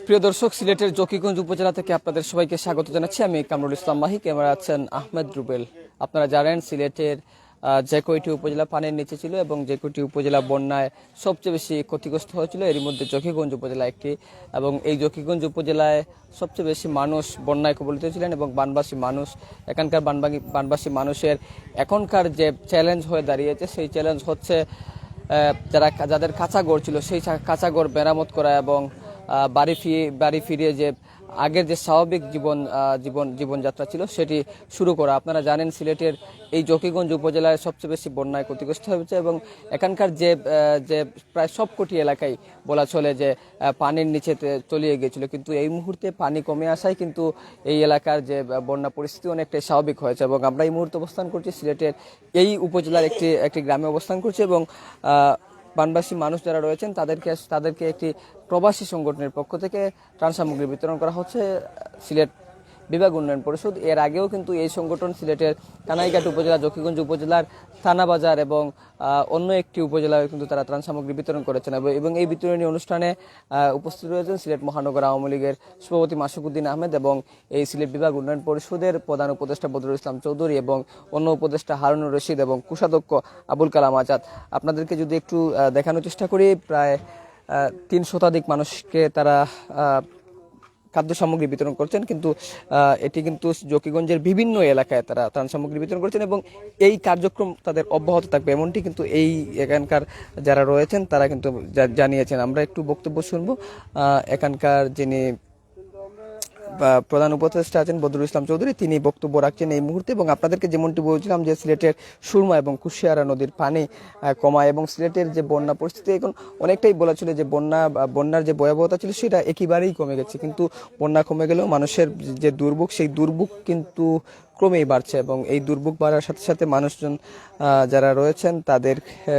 প্রিয় দর্শক, সিলেটের জকিগঞ্জ উপজেলা থেকে আপনাদের সবাইকে স্বাগত জানাচ্ছি। আমি কামরুল ইসলাম মাহি, ক্যামেরা আছেন আহমেদ রুবেল। আপনারা জানেন সিলেটের যে কয়টি উপজেলা পানির নিচে ছিল এবং যে কয়টি উপজেলা বন্যায় সবচেয়ে বেশি ক্ষতিগ্রস্ত হয়েছিল, এর মধ্যে জকিগঞ্জ উপজেলা একটি। এবং এই জকিগঞ্জ উপজেলায় সবচেয়ে বেশি মানুষ বন্যায় কবলিত ছিলেন এবং বানবাসী মানুষ, এখানকার বানবাসী মানুষের এখনকার যে চ্যালেঞ্জ হয়ে দাঁড়িয়েছে, সেই চ্যালেঞ্জ হচ্ছে যাদের কাঁচা ঘর ছিল সেই কাঁচা ঘর মেরামত করা এবং বাড়ি ফিরিয়ে যে আগের যে স্বাভাবিক জীবনযাত্রা ছিল সেটি শুরু করা। আপনারা জানেন সিলেটের এই জকিগঞ্জ উপজেলায় সবচেয়ে বেশি বন্যায় ক্ষতিগ্রস্ত হয়েছে এবং এখানকার যে প্রায় সবকটি এলাকায় বলা চলে যে পানির নিচে তলিয়ে গিয়েছিল, কিন্তু এই মুহূর্তে পানি কমে আসায় কিন্তু এই এলাকার যে বন্যা পরিস্থিতি অনেকটাই স্বাভাবিক হয়েছে। এবং আমরা এই মুহূর্তে অবস্থান করছি সিলেটের এই উপজেলার একটি গ্রামে অবস্থান করছি এবং বানবাসী মানুষ যারা রয়েছেন তাদেরকে একটি প্রবাসী সংগঠনের পক্ষ থেকে ত্রাণ সামগ্রী বিতরণ করা হচ্ছে সিলেট বিভাগ উন্নয়ন পরিষদ। এর আগেও কিন্তু এই সংগঠন সিলেটের কানাইঘাট উপজেলা, জকিগঞ্জ উপজেলার থানাবাজার এবং অন্য একটি উপজেলায় কিন্তু তারা ত্রাণ সামগ্রী বিতরণ করেছেন এবং এই বিতরণী অনুষ্ঠানে উপস্থিত রয়েছেন সিলেট মহানগর আওয়ামী লীগের সভাপতি মাসুকুদ্দিন আহমেদ এবং এই সিলেট বিভাগ উন্নয়ন পরিষদের প্রধান উপদেষ্টা বদরুল ইসলাম চৌধুরী এবং অন্য উপদেষ্টা হারুনুর রশিদ এবং কোষাধ্যক্ষ আবুল কালাম আজাদ। আপনাদেরকে যদি একটু দেখানোর চেষ্টা করি, প্রায় ৩ শতাধিক মানুষকে তারা খাদ্য সামগ্রী বিতরণ করছেন, কিন্তু এটি কিন্তু জকিগঞ্জের বিভিন্ন এলাকায় তারা ত্রাণ সামগ্রী বিতরণ করছেন এবং এই কার্যক্রম তাদের অব্যাহত থাকবে এমনটি কিন্তু এই এখানকার যারা রয়েছেন তারা কিন্তু জানিয়েছেন। আমরা একটু বক্তব্য শুনবো। এখানকার যিনি প্রধান উপদেষ্টা আছেন বদরুল ইসলাম চৌধুরী, তিনি বক্তব্য রাখছেন এই মুহূর্তে। এবং আপনাদেরকে যেমনটি বলছিলাম যে সিলেটের সুরমা এবং কুশিয়ারা নদীর পানি কমায় এবং সিলেটের যে বন্যা পরিস্থিতি এখন অনেকটাই বলা ছিল যে বন্যার যে ভয়াবহতা ছিল সেটা একেবারেই কমে গেছে, কিন্তু বন্যা কমে গেলেও মানুষের যে দুর্ভোগ, সেই দুর্ভোগ কিন্তু ক্রমেই বাড়ছে এবং এই দুর্ভোগ বাড়ার সাথে সাথে মানুষজন যারা রয়েছেন তাদের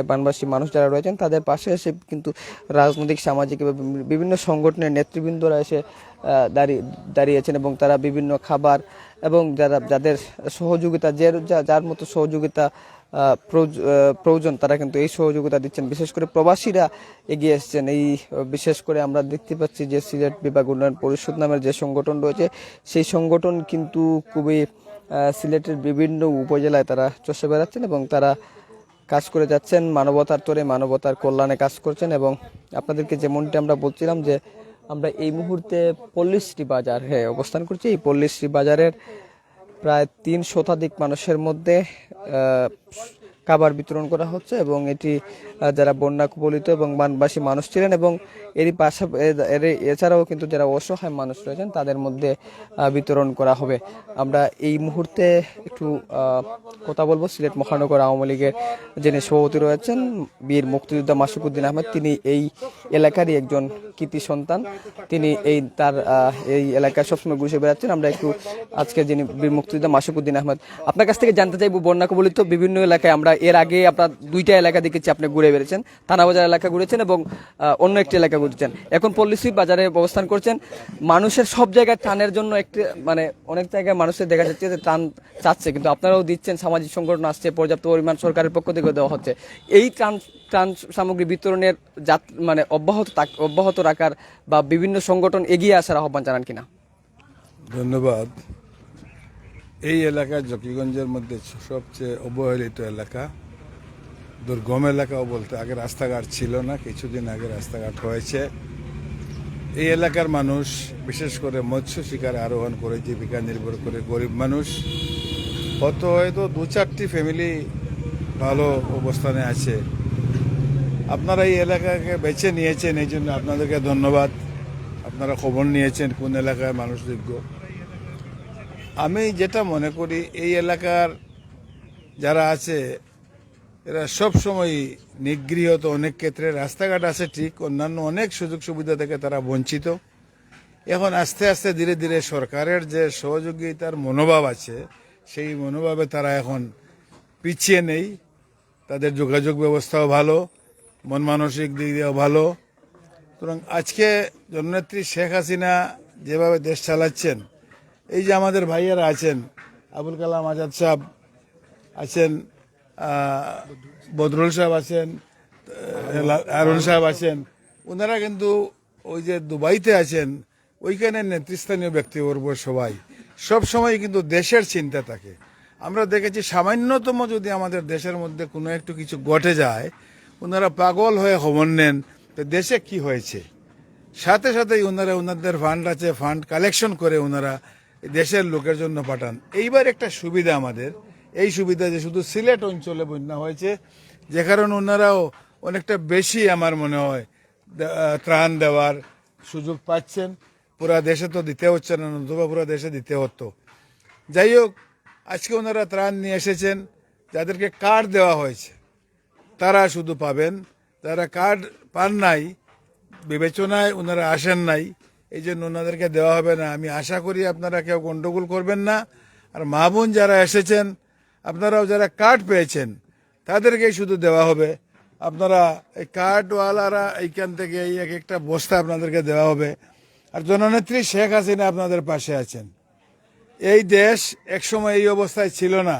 বানবাসী মানুষ যারা রয়েছেন তাদের পাশে এসে কিন্তু রাজনৈতিক, সামাজিক এবং বিভিন্ন সংগঠনের নেতৃবৃন্দরা এসে দাঁড়িয়েছেন এবং তারা বিভিন্ন খাবার এবং যাদের সহযোগিতা যার মতো সহযোগিতা প্রয়োজন তারা কিন্তু এই সহযোগিতা দিচ্ছেন। বিশেষ করে প্রবাসীরা এগিয়ে এসছেন। এই বিশেষ করে আমরা দেখতে পাচ্ছি যে সিলেট বিভাগ উন্নয়ন পরিষদ নামের যে সংগঠন রয়েছে সেই সংগঠন কিন্তু খুবই সিলেটের বিভিন্ন উপজেলায় তারা চষে বেড়াচ্ছেন এবং তারা কাজ করে যাচ্ছেন, মানবতার তরে মানবতার কল্যাণে কাজ করছেন। এবং আপনাদেরকে যেমনটি আমরা বলছিলাম যে আমরা এই মুহূর্তে পল্লীশ্রী বাজার অবস্থান করছি। এই পল্লীশ্রী বাজারের প্রায় ৩ শতাধিক মানুষের মধ্যে খাবার বিতরণ করা হচ্ছে এবং এটি যারা বন্যা কবলিত এবং বানবাসী মানুষ ছিলেন এবং এছাড়াও কিন্তু যারা অসহায় মানুষ রয়েছেন তাদের মধ্যে বিতরণ করা হবে। আমরা এই মুহূর্তে একটু কথা বলবো সিলেট মহানগর আওয়ামী লীগের যিনি সভাপতি রয়েছেন বীর মুক্তিযোদ্ধা মাসুকুদ্দিন আহমেদ। তিনি এই এলাকারই একজন কৃতি সন্তান, তিনি তার এই এলাকায় সবসময় ঘুরে বেড়াচ্ছেন। আমরা একটু আজকে যিনি বীর মুক্তিযোদ্ধা মাসুকুদ্দিন আহমেদ, আপনার কাছ থেকে জানতে চাইব বন্যা কবলিত বিভিন্ন এলাকায় আমরা এর আগে আপনার 2টা এলাকা দেখেছি আপনি ঘুরে বেড়েছেন, থানাবাজার এলাকা ঘুরেছেন এবং অন্য একটি এলাকা ঘুরেছেন, এখন পল্লীশ্রী বাজারে অবস্থান করছেন। মানুষের সব জায়গায় ত্রাণের জন্য একটি অনেক জায়গায় মানুষের দেখা যাচ্ছে যে ত্রাণ চাচ্ছে, কিন্তু আপনারাও দিচ্ছেন, সামাজিক সংগঠন আসছে, পর্যাপ্ত পরিমাণ সরকারের পক্ষ থেকে দেওয়া হচ্ছে। এই ত্রাণ সামগ্রী বিতরণের অব্যাহত রাখার বা বিভিন্ন সংগঠন এগিয়ে আসার আহ্বান জানান কিনা? ধন্যবাদ। এই এলাকা জকিগঞ্জের মধ্যে সবচেয়ে অবহেলিত এলাকা, দুর্গম এলাকাও বলতে। আগে রাস্তাঘাট ছিল না, কিছুদিন আগে রাস্তাঘাট হয়েছে। এই এলাকার মানুষ বিশেষ করে মৎস্য শিকারে আরোহণ করে জীবিকা নির্ভর করে গরিব মানুষ, হয়তো 2-4টি ফ্যামিলি ভালো অবস্থানে আছে। আপনারা এই এলাকাকে বেছে নিয়েছেন, এই জন্য আপনাদেরকে ধন্যবাদ। আপনারা খবর নিয়েছেন কোন এলাকায় মানুষ যোগ্য। আমি যেটা মনে করি এই এলাকার যারা আছে এরা সব সময় নিগৃহীত। অনেক ক্ষেত্রে রাস্তাঘাট আছে ঠিক, অন্যান্য অনেক সুযোগ সুবিধা থেকে তারা বঞ্চিত। এখন আস্তে আস্তে ধীরে ধীরে সরকারের যে সহযোগিতার মনোভাব আছে সেই মনোভাবে তারা এখন পিছিয়ে নেই। তাদের যোগাযোগ ব্যবস্থাও ভালো, মন মানসিক দিক দিয়েও ভালো। সুতরাং আজকে জননেত্রী শেখ হাসিনা যেভাবে দেশ চালাচ্ছেন, এই যে আমাদের ভাইয়ারা আছেন, আবুল কালাম আজাদ সাহেব আছেন, বদরুল সাহেব আছেন, আরুন সাহেব আছেন, ওনারা কিন্তু ওই যে দুবাইতে আছেন, ওইখানে নেতৃস্থানীয় ব্যক্তিবর্গ সবাই সব সময় কিন্তু দেশের চিন্তা থাকে। আমরা দেখেছি সামান্যতম যদি আমাদের দেশের মধ্যে কোনো একটু কিছু ঘটে যায়, ওনারা পাগল হয়ে খবর নেন তো দেশে কি হয়েছে, সাথে সাথেই ওনারা ওনাদের ফান্ড আছে, ফান্ড কালেকশন করে ওনারা দেশের লোকের জন্য পাঠান। এইবার একটা সুবিধা আমাদের, এই সুবিধা যে শুধু সিলেট অঞ্চলে বন্যা হয়েছে, যে কারণে ওনারাও অনেকটা বেশি আমার মনে হয় ত্রাণ দেওয়ার সুযোগ পাচ্ছেন। পুরা দেশে তো দিতে হচ্ছে না, নতুবা পুরা দেশে দিতে হতো। যাই হোক, আজকে ওনারা ত্রাণ নিয়ে এসেছেন। যাদেরকে কার্ড দেওয়া হয়েছে তারা শুধু পাবেন, যারা কার্ড পান নাই, বিবেচনায় ওনারা আসেন নাই, এই জন্য ওনাদেরকে দেওয়া হবে না। আমি আশা করি আপনারা কেউ গন্ডগোল করবেন না। আর মা বোন যারা এসেছেন, আপনারাও যারা কার্ড পেয়েছেন তাদেরকেই শুধু দেওয়া হবে। আপনারা এই কার্ডওয়ালারা এইখান থেকে এই এক একটা বস্তা আপনাদেরকে দেওয়া হবে। আর জননেত্রী শেখ হাসিনা আপনাদের পাশে আছেন। এই দেশ একসময় এই অবস্থায় ছিল না।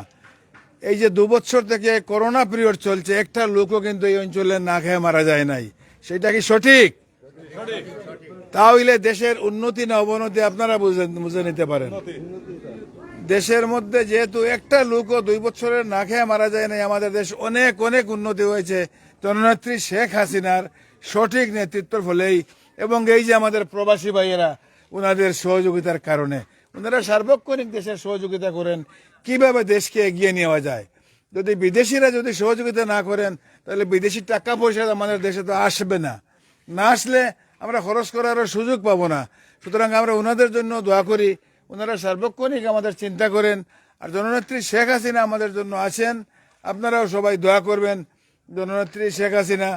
এই যে 2 বছর থেকে করোনা পিরিয়ড চলছে, একটা লোকও কিন্তু এই অঞ্চলে না খেয়ে মারা যায় নাই। সেটা কি সঠিক? তাহলে দেশের উন্নতি না অবনতি আপনারা বুঝে নিতে পারেন। দেশের মধ্যে যেহেতু একটা লোকও 2 বছরের না খেয়ে মারা যায় নাই, আমাদের দেশ অনেক অনেক উন্নতি হয়েছে জননেত্রী শেখ হাসিনার সঠিক নেতৃত্বের ফলেই, এবং এই যে আমাদের প্রবাসী ভাইয়েরা ওনাদের সহযোগিতার কারণে। ওনারা সার্বক্ষণিক দেশের সহযোগিতা করেন কিভাবে দেশকে এগিয়ে নেওয়া যায়। যদি বিদেশিরা যদি সহযোগিতা না করেন, তাহলে বিদেশি টাকা পয়সা আমাদের দেশে তো আসবে না। না আসলে আমরা খরচ করারও সুযোগ পাবো না। সুতরাং আমরা ওনাদের জন্য দোয়া করি, ওনারা সার্বক্ষণিক আমাদের চিন্তা করেন। আর জননেত্রী শেখ হাসিনা আমাদের জন্য আছেন, আপনারাও সবাই দোয়া করবেন। জননেত্রী শেখ হাসিনা,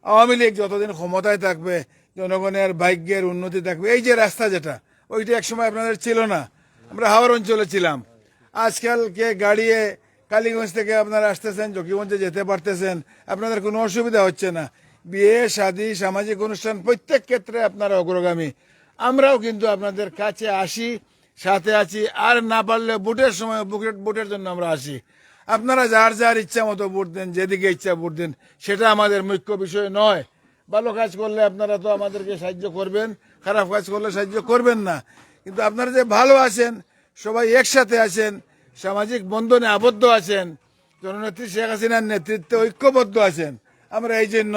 আওয়ামী লীগ যতদিন ক্ষমতায় থাকবে, জনগণের ভাগ্যের উন্নতি থাকবে। এই যে রাস্তা যেটা, ওইটা একসময় আপনাদের ছিল না, আমরা হাওড় অঞ্চলে ছিলাম। আজকালকে গাড়িয়ে কালীগঞ্জ থেকে আপনারা আসতেছেন, জকিগঞ্জে যেতে পারতেছেন, আপনাদের কোনো অসুবিধা হচ্ছে না। বিয়ে শাদী সামাজিক অনুষ্ঠান প্রত্যেক ক্ষেত্রে আপনারা অগ্রগামী। আমরাও কিন্তু আপনাদের কাছে আসি, সাথে আছি। আর না পারলে ভোটের সময় ভোটের জন্য আমরা আসি। আপনারা যার যার ইচ্ছা মতো ভোট দেন, যেদিকে ইচ্ছা ভোট দেন, সেটা আমাদের মুখ্য বিষয় নয়। ভালো কাজ করলে আপনারা তো আমাদেরকে সাহায্য করবেন, খারাপ কাজ করলে সাহায্য করবেন না। কিন্তু আপনারা যে ভালো আছেন, সবাই একসাথে আছেন, সামাজিক বন্ধনে আবদ্ধ আছেন, জননেত্রী শেখ হাসিনার নেতৃত্বে ঐক্যবদ্ধ আছেন, আমরা এই জন্য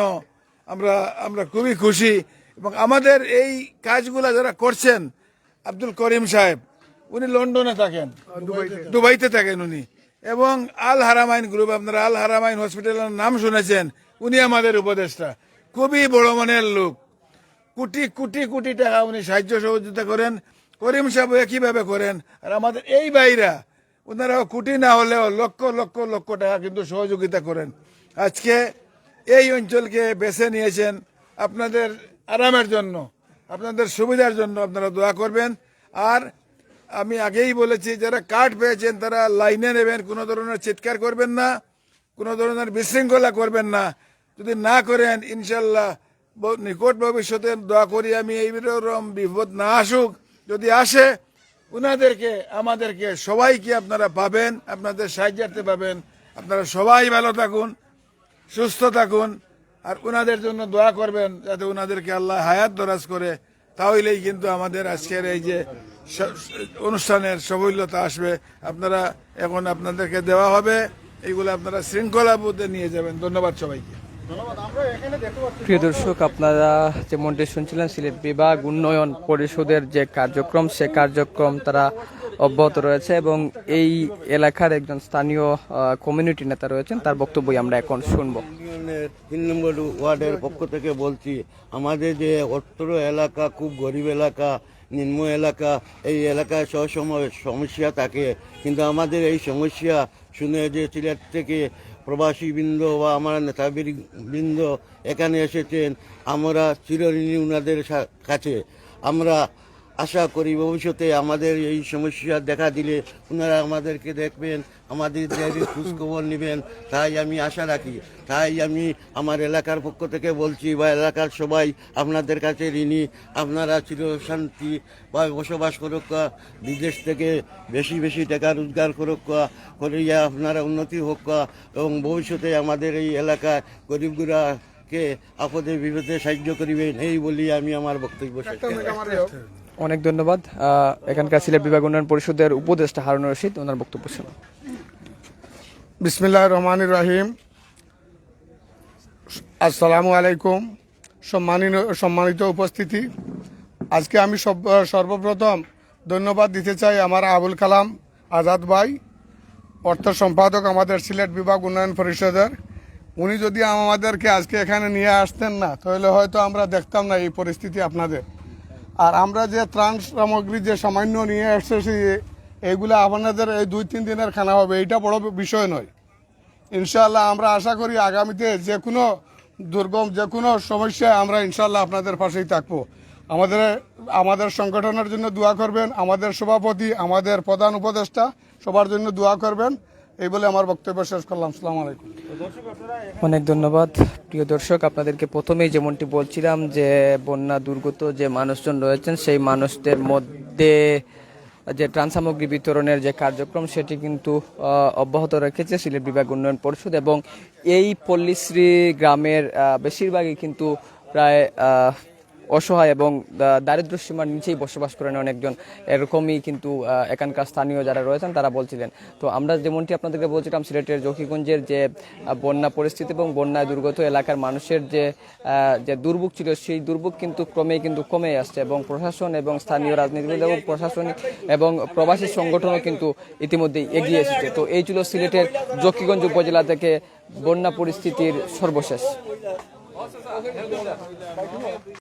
আমরা খুবই খুশি। এবং আমাদের এই কাজগুলা যারা করছেন, আব্দুল করিম সাহেব, উনি লন্ডনে থাকেন, দুবাইতে থাকেন উনি, এবং আল হারামাইন গ্রুপ, আপনারা আল হারামাইন হসপিটালের নাম শুনেছেন, উনি আমাদের উপদেষ্টা, খুবই বড় মনের লোক। কোটি কোটি কোটি টাকা উনি সাহায্য সহযোগিতা করেন। করিম সাহেব একইভাবে করেন। আর আমাদের এই ভাইরা, ওনারাও কোটি না হলেও লক্ষ লক্ষ লক্ষ টাকা কিন্তু সহযোগিতা করেন। আজকে এই অঞ্চলকে বেছে নিয়েছেন আপনাদের আরামের জন্য, আপনাদের সুবিধার জন্য। আপনারা দোয়া করবেন। আর আমি আগেই বলেছি, যারা কার্ড পেয়েছেন তারা লাইনে নেবেন, কোনো ধরনের চিৎকার করবেন না, কোনো ধরনের বিশৃঙ্খলা করবেন না। যদি না করেন, ইনশাল্লাহ নিকট ভবিষ্যতে দোয়া করি আমি এইরকম বিপদ না আসুক। যদি আসে, উনাদেরকে আমাদেরকে সবাইকে আপনারা পাবেন, আপনাদের সাহায্যার্থে পাবেন। আপনারা সবাই ভালো থাকুন, সুস্থ থাকুন, আর উনাদের জন্য দোয়া করবেন যাতে উনাদেরকে আল্লাহ হায়াত দরাজ করে। তাহলেই কিন্তু আমাদের আজকের এই যে অনুষ্ঠানের সফলতা আসবে। আপনারা এখন আপনাদেরকে দেওয়া হবে, এইগুলো আপনারা শৃঙ্খলাবোধে নিয়ে যাবেন। ধন্যবাদ সবাইকে। প্রিয় দর্শক, আপনারা যেমনটি শুনছিলেন, সিলেট বিভাগ উন্নয়ন পরিষদের যে কার্যক্রম, সে কার্যক্রম তারা অব্যাহত রয়েছে এবং এই এলাকার একজন স্থানীয় কমিউনিটি নেতা রয়েছেন, তার বক্তব্যই আমরা এখন শুনবো। ইউনিয়নের 3 নম্বর ওয়ার্ডের পক্ষ থেকে বলছি, আমাদের যে অত্র এলাকা খুব গরিব এলাকা, নিম্ন এলাকা, এই এলাকায় সবসময় সমস্যা থাকে। কিন্তু আমাদের এই সমস্যা শুনে যে সিলেট থেকে প্রবাসী বৃন্দ বা আমার নেতাবৃন্দ এখানে এসেছেন, আমরা চিরঋণী ওনাদের কাছে। আমরা আশা করি ভবিষ্যতে আমাদের এই সমস্যা দেখা দিলে ওনারা আমাদেরকে দেখবেন, আমাদের খোঁজখবর নেবেন, তাই আমি আশা রাখি। তাই আমি আমার এলাকার পক্ষ থেকে বলছি, বা এলাকার সবাই আপনাদের কাছে ঋণী। আপনারা চিরশান্তি বা বসবাস করুক, বিদেশ থেকে বেশি বেশি টাকা রোজগার করুক, করিয়া আপনারা উন্নতি হোক, এবং ভবিষ্যতে আমাদের এই এলাকায় গরিবগুলা আমাদেরকে আপদে বিপদে সাহায্য করিবেন, এই বলি আমি আমার বক্তব্য শেষ করছি। অনেক ধন্যবাদ। এখানকার সিলেট বিভাগ উন্নয়ন পরিষদের উপদেষ্টা হারুন রশিদ, ওনার বক্তব্য শুনুন। বিসমিল্লাহির রহমানির রহিম। আসসালামু আলাইকুম। সম্মানিত উপস্থিতি, আজকে আমি সর্বপ্রথম ধন্যবাদ দিতে চাই আমার আবুল কালাম আজাদ ভাই, অর্থ সম্পাদক আমাদের সিলেট বিভাগ উন্নয়ন পরিষদের। উনি যদি আমাদেরকে আজকে এখানে নিয়ে আসতেন না, তাহলে হয়তো আমরা দেখতাম না এই পরিস্থিতি আপনাদের। আর আমরা যে ত্রাণ সামগ্রী যে সামান্য নিয়ে এসেছি, এইগুলো আপনাদের এই 2-3 দিনের খানা হবে, এইটা বড় বিষয় নয়। ইনশাআল্লাহ আমরা আশা করি আগামীতে যে কোনো দুর্গম যে কোনো সমস্যায় আমরা ইনশাআল্লাহ আপনাদের পাশেই থাকবো। আমাদের সংগঠনের জন্য দোয়া করবেন, আমাদের সভাপতি, আমাদের প্রধান উপদেষ্টা সবার জন্য দোয়া করবেন, এই বলে আমার বক্তব্য শেষ করলাম। আসসালামু আলাইকুম। অনেক ধন্যবাদ। প্রিয় দর্শক, আপনাদেরকে প্রথমেই যেমনটি বলছিলাম যে বন্যা দুর্গত যে মানুষজন রয়েছেন, সেই মানুষদের মধ্যে যে ত্রাণ সামগ্রী বিতরণের যে কার্যক্রম, সেটি কিন্তু অব্যাহত রেখেছে সিলেট বিভাগ উন্নয়ন পরিষদ। এবং এই পল্লীশ্রী গ্রামের বেশিরভাগই কিন্তু প্রায় অসহায় এবং দারিদ্র্য সীমার নিচেই বসবাস করেন অনেকজন, এরকমই কিন্তু এখানকার স্থানীয় যারা রয়েছেন তারা বলছিলেন। তো আমরা যেমনটি আপনাদেরকে বলছিলাম, সিলেটের জকিগঞ্জের যে বন্যা পরিস্থিতি এবং বন্যায় দুর্গত এলাকার মানুষের যে দুর্ভোগ ছিল, সেই দুর্ভোগ কিন্তু ক্রমেই কিন্তু কমে আসছে এবং প্রশাসন এবং স্থানীয় রাজনীতিবিদ এবং প্রশাসনিক এবং প্রবাসী সংগঠনও কিন্তু ইতিমধ্যেই এগিয়ে এসেছে। তো এই ছিল সিলেটের জকিগঞ্জ উপজেলা থেকে বন্যা পরিস্থিতির সর্বশেষ।